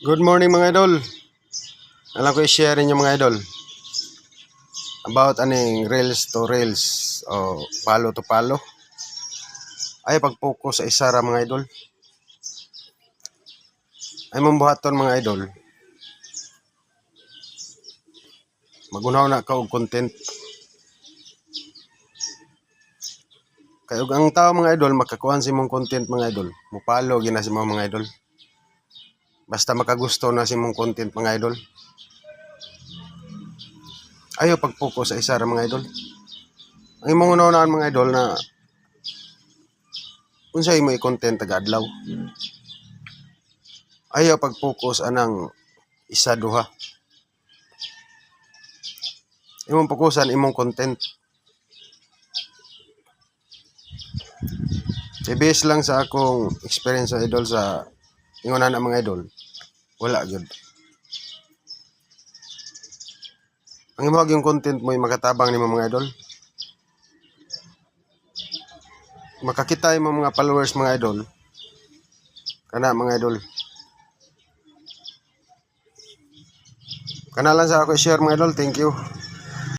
Good morning mga idol. Alam ko i-share ninyo mga idol about aning reels to reels o palo to palo. Ay pag-focus sa isa ra mga idol. Ay mong buhaton mga idol. Magunaw na ka og content. Kay og ang tao mga idol makakuan sa imong content mga idol. Mupalo gina sa mga idol. Basta makagusto na sa imong content mga idol. Ayaw pag-focus sa isa ra mga idol. Ang imong una-unahan mga idol na unsay imo i-content taga-adlaw. Ayaw pag-focus anang isa duha. Imong fokusan imong content. Based lang sa akong experience sa idol sa ingon na mga idol. Wala gyud. Ang imong yung content mo makatabang nimo mga idol. Makakita mo mga followers mga idol. Kana mga idol. Kana lang sa ako i-share mga idol. Thank you.